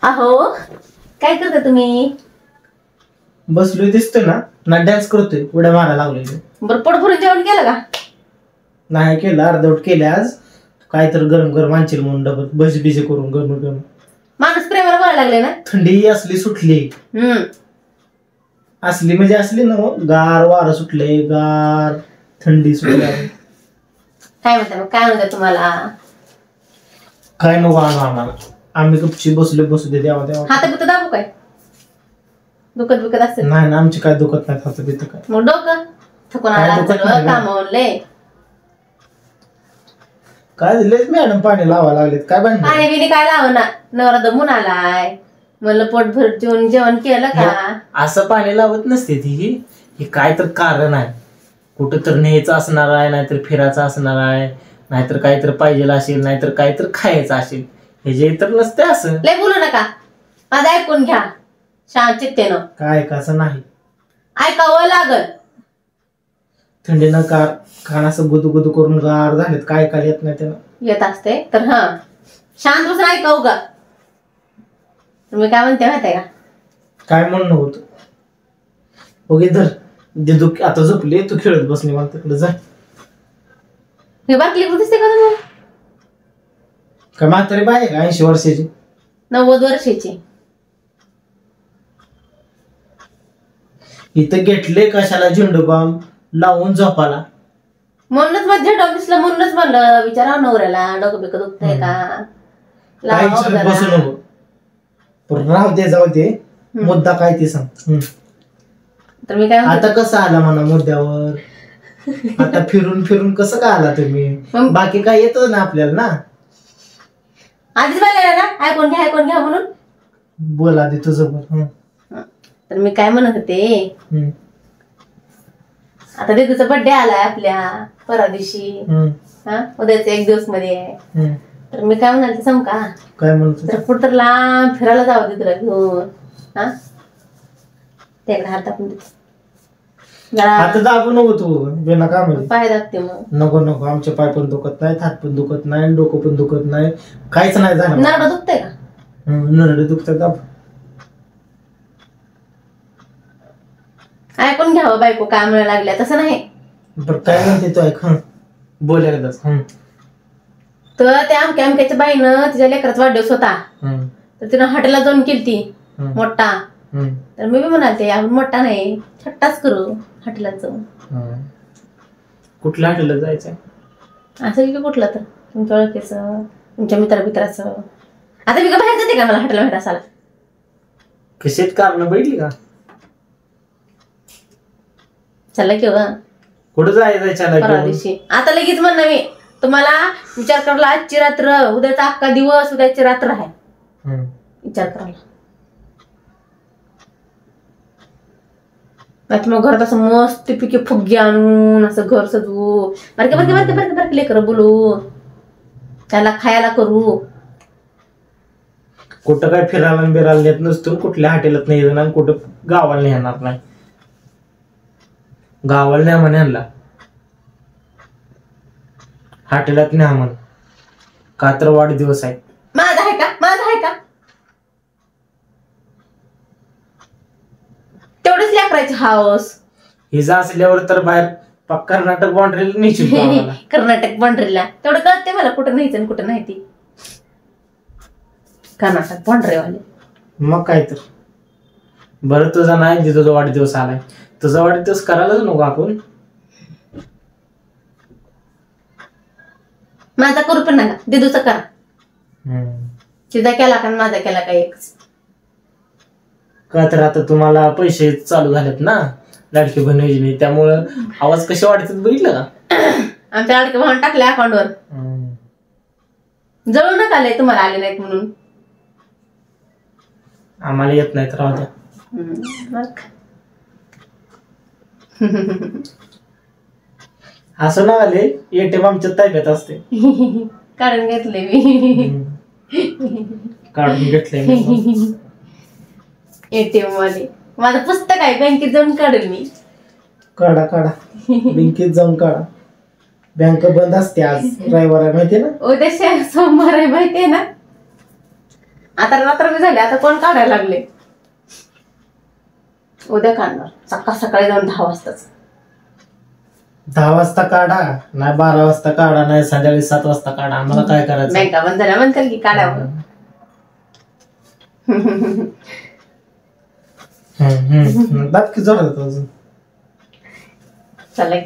अहो काय करता तुम्ही? बसलोय दिसतोय ना डान्स करतोय उड्या मारायला लागलोय. बरं पोट भरून जेवण केलं का? नाही केलं, अर्धवट केले आज. काय तर गरम गरम आणशील म्हणून डबल भजी बिजी करून गरम गरम. माणूस प्रेमाला बोलायला लागले ना. थंडी असली सुटली. असली म्हणजे असली ना, गार वारं सुटले, गार थंडी सुटली. काय म्हणता मग, काय म्हणता तुम्हाला? काय नको आणू आम्हाला, आम्ही गपची बसू दे देवा देवा. हात बित दाबू काय? दुखत बिकत असेल? नाही ना, आमची काय दुखत नाही हात बित काय. मग डोकं थकून कामावले काय दिलेच मॅडम पाणी लावा लागलेत काय बनलं? पाणी बिनी काय लावना, नवरा दमून आलाय म्हणलं पोट भर जेवण केलं का? असं पाणी लावत नसते ती, ही काय तर कारण आहे. कुठं तर न्यायचं असणार आहे, नाहीतर फिरायचं असणार आहे, नाहीतर काहीतरी पाहिजे असेल, नाहीतर काहीतरी खायचं असेल. हे जे तर नसते असं. लय बोलू नका, माझं ऐकून घ्या शांत चित्तेनं. काय कसं नाही ऐकावं लागल. थंडीनं कान असं गुदू करून गार झालेत, काय काय येत नाही त्याला. येत असते तर हा शांत बसून ऐकावं का? तुम्ही काय म्हणते माहिती का? काय म्हणणं होतं ओके धर दिदू आता झोपली, तू खेळत बसली मला तिकडे जा. हे बाटली दिसते का तुम्हाला? काय म्हातारी बाय आहे का 80 वर्षाची? 90 वर्षाची. इथं घेतले कशाला झेंडूबाम लावून झोपाला. म्हणूनच मग झेंडू दिसलं, म्हणूनच म्हणलं विचारा नवऱ्याला डोकं बिकं दुखतंय का? बसू नको, राहू दे जाऊ दे. मुद्दा काय ते सांग. तर मी काय आता कसं आला म्हणा मुद्द्यावर? आता फिरून कसं काय आला तुम्ही? बाकी काय येतच ना आपल्याला ना. आधीच बोललेला ना ऐकून घ्या म्हणून. बोला दे तुझं. तर मी काय म्हणत होते, आता दिदूचा बर्थडे आलाय आपल्या परवा दिवशी. उद्याच 1 दिवस मध्ये आहे. तर मी काय म्हणाल ते सांग का? काय म्हणतो? तर कुठं तर लांब फिरायला जावं दिदूला घेऊन. त्याकडे हात दाखवून देते. आता दाबू नको तू बिना काम. पाय दाखते मग. नको आमचे पाय पण दुखत नाही, हात पण दुखत नाही, डोकं पण दुखत नाही, काहीच नाही झालं. नरडं दुखतंय का? नरडे दुखतात. दाब. ऐकून घ्यावं बायको काय म्हणायला लागल्या, तसं नाही. बरं काय म्हणते तू ऐक. बोलायला तर त्या अमक्याच्या बाईनं तिच्या लेकराचा वाढदिवस होता. तर तिनं हॉटेलला जाऊन केलती मोठा. तर मी म्हणालते आपण मोठा नाही छोटाच करू हॉटेलला जाऊन. कुठल्या हॉटेलला जायचं? असं की कुठलं तर तुमच्या ओळखीचं, तुमच्या मित्राचं. आता मी का बाहेर जाते का मला हॉटेलला भेट असायला? कशात कारण बैठली का? चला किंवा कुठं जायचं परवा दिवशी. आता लगेच म्हण मी तुम्हाला विचार करायला, आजची रात्र उद्याचा अख्खा दिवस उद्याची रात्र आहे विचार करायला. नाही मग घरात असं मस्त पिके फुगे आणून असं घर सजवू, बारके लेकर बोलू, त्याला खायला करू. कुठं काय फिरायला बिरायला नेत नसतो, कुठल्या हॉटेलात नाही येणार, कुठं गावाला नेणार नाही. गावाला न्या म्हणे आणला, हॉटेलात न्या म्हण. का तर वाढदिवस आहे. माझा आहे का? तेवढंच लेकरायची हाऊस. हिजा असल्यावर तर बाहेर कर्नाटक बाउंड्रीला निश्चित. कर्नाटक बाउंड्रीला तेवढं कळते मला कुठं न्यायचं आणि कुठं नाही. ती कर्नाटक बाउंड्रीवाले. मग काय तर बरं तुझा नाही, तुझा वाढदिवस आलाय, तुझा वाढदिवस करायलाच नको आपण. माझा करू पण नका, दिदूचा करा. तिचा केला का माझा केला का एकच. का तर आता तुम्हाला पैसे चालू झालेत ना लाडकी बहीण योजने, त्यामुळं आवाज कसे वाढतात बघितलं का? आमच्या लाडके भावना टाकल्या अकाउंटवर. जळू नका आले तुम्हाला आले नाहीत म्हणून. आम्हाला येत नाहीत, राहू द्या. असं ना आले एटीएम आमच्या ताब्यात असते. काढून घेतले मी. काढून घेतले एटीएम वाले. माझं पुस्तक आहे बँकेत जाऊन काढेल मी. काढा बँकेत जाऊन काढा. बँक बंद असते आज रविवार आहे माहितीये ना. उद्या सोमवार आहे माहितीये ना. आता रात्र बी झाली, आता कोण काढायला लागले. उद्या काढणार सकाळी जाऊन 10 वाजताच. 10 वाजता काढा, नाही 12 वाजता काढा, नाही संध्याकाळी 7 वाजता काढा. आम्हाला काय करायचं. बँका बंद झाल्या म्हणतात की काढावं. बाकी जोरात अजून चला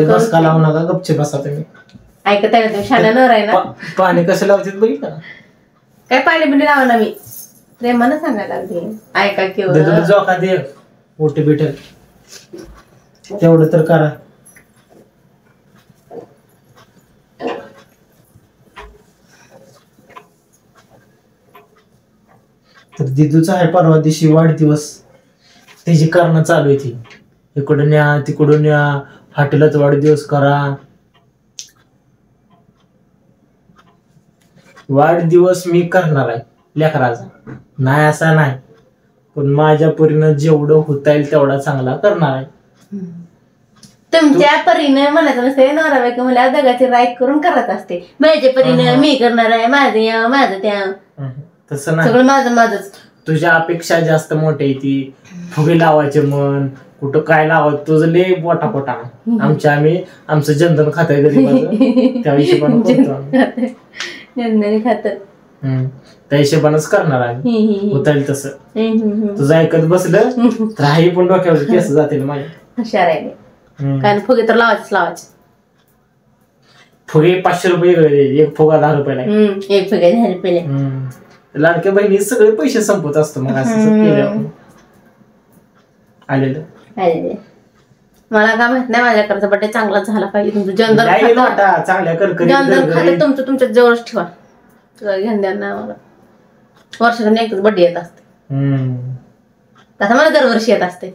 बसका लावू नका, गपचे बसा तुम्ही. ऐकत आहे तुम्ही, शाळा न राही ना. पाणी कसं लावतात बघितलं ना. काय पाणी बिणी लावा ना, मी प्रेमानं सांगायला लागते. ऐका किंवा जोका दे मोठे भेटेल तेवढं तर करा. तर दिदूचा आहे परवा दिवशी वाढदिवस, त्याची करणं चालू आहे. ती इकडून या तिकडून या, हॉटेलात वाढदिवस करा. वाढदिवस मी करणार आहे लेकराचा, नाही असा नाही, पण माझ्या परीनं जेवढं होता येईल तेवढा चांगला करणार आहे. तुमच्या परीने म्हणायचं नसते, नवरा बायको मला दगाची राईट करून करत असते. माझ्या परीने मी करणार आहे, माझं त्या. तसं नाही, सगळं माझंच. तुझ्या अपेक्षा जास्त मोठ्या आहे. ती फुगे लावायचे मन, कुठं काय लावायचं, तुझं लय पोटा आमचं जनधन खात आहे गरीब, त्या हिशोबाने खात, त्या हिशोबानच करणार आहे. होता येईल तसं. तुझं ऐकत बसलं तर आई पण डोक्यावर केस जातील माझ्या. हुशार आहे, कारण फुगे तर लावायचे. फुगे 500 रुपये, एक फुगा 10 रुपयाला. एक फुगे 10 रुपयाला. लाडक्या बहिणी सगळे पैसे संपत असतो मग असं आलेलं. मला काय माहित नाही, माझ्या घरचा बर्थडे चांगला झाला पाहिजे. तुमचं जनधन खातं तुमचं तुमच्या जवळच ठेवा. घेऊन द्या ना मला. वर्षातून एकच बर्थडे येत असते, तसं मला दरवर्षी येत असते.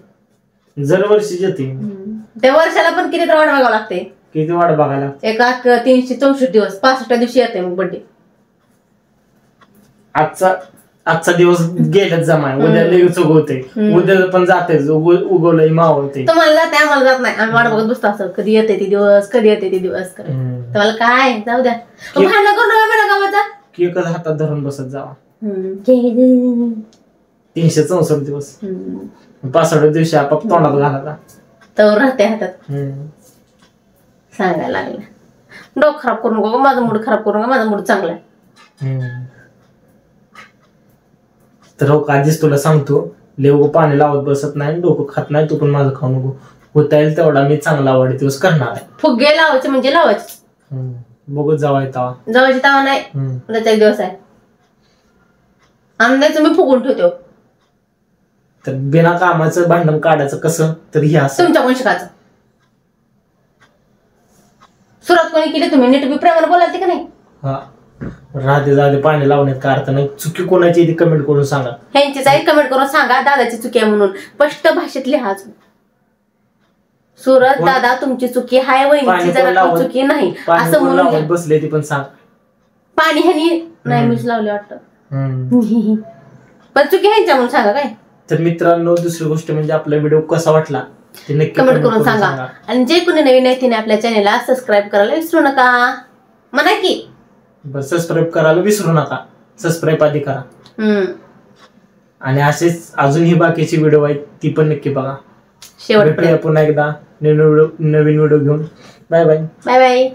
दरवर्षी येते. त्या वर्षाला पण किती वाट बघावं लागते. किती वाट बघायला? एका 364 दिवस, 65 दिवशी येते मग बर्थडे. आजचा दिवस गेलाच जमाय, उद्या लगेच उगवते, उद्या पण जाते, उगवलंय मावळते. तुम्हाला जाते, आम्हाला जात नाही. आम्ही वाट बघत बसतो असं, कधी येते ते दिवस, कधी येते ते दिवस. तुम्हाला काय जाऊ द्या, भांडण करून नका गावाचा. केकच हातात धरून बसत जावा. 364 दिवस, 65 दिवशी आपाप तोंडात घालायचा, तर राहते हातात. सांगायला लागलं, डोकं खराब करू नको, माझा मूड खराब करू नका, माझा मूड चांगला आहे. तर हो, आधीच तुला सांगतो, लेव पाणी लावत बसत नाही, डोकं खात नाही, तू पण माझं खाऊ नको. होता येईल तेवढा मी चांगला वाढदिवस करणार आहे. फुगे लावायचे म्हणजे लावायचे. बघत जावायची तावा नाही, उद्याचा एक दिवस आहे. आमदायचं मी फुगून ठेवतो. तर बिना कामाचं भांडण काढायचं कसं, तर हे असं तुमच्या कोण शिकायचं. सुरुवात कोणी केली, तुम्ही नीट प्रेमाने बोलायचे का नाही. राधे पाणी लावण्यात काय अर्थ नाही. चुकी कोणाची ती कमेंट करून सांगा. ह्यांचीच आहे, कमेंट करून सांगा दादाची चुकी आहे म्हणून. स्पष्ट भाषेत लिहा. सुरत दादा तुमची चुकी हाय, वहिनीची जरा चुकी नाही असं म्हणून बसले ती पण सांग. पाणी ह्यानी नाही मीच लावले वाटतं, पण चुकी ह्यांच्या म्हणून सांगा. काय तर मित्रांनो, दुसरी गोष्ट म्हणजे आपला व्हिडिओ कसा वाटला ते नक्की कमेंट करून सांगा. आणि जे कोणी नवीन आहे तिने आपल्या चॅनेलला सबस्क्राईब करायला विसरू नका. म्हणा की सबस्क्राईब करायला विसरू नका. सबस्क्राईब आधी करा. आणि असेच अजूनही बाकीचे व्हिडिओ आहेत, ती पण नक्की बघा. शेवट पुन्हा एकदा नवीन व्हिडिओ घेऊन. Bye bye. Bye bye.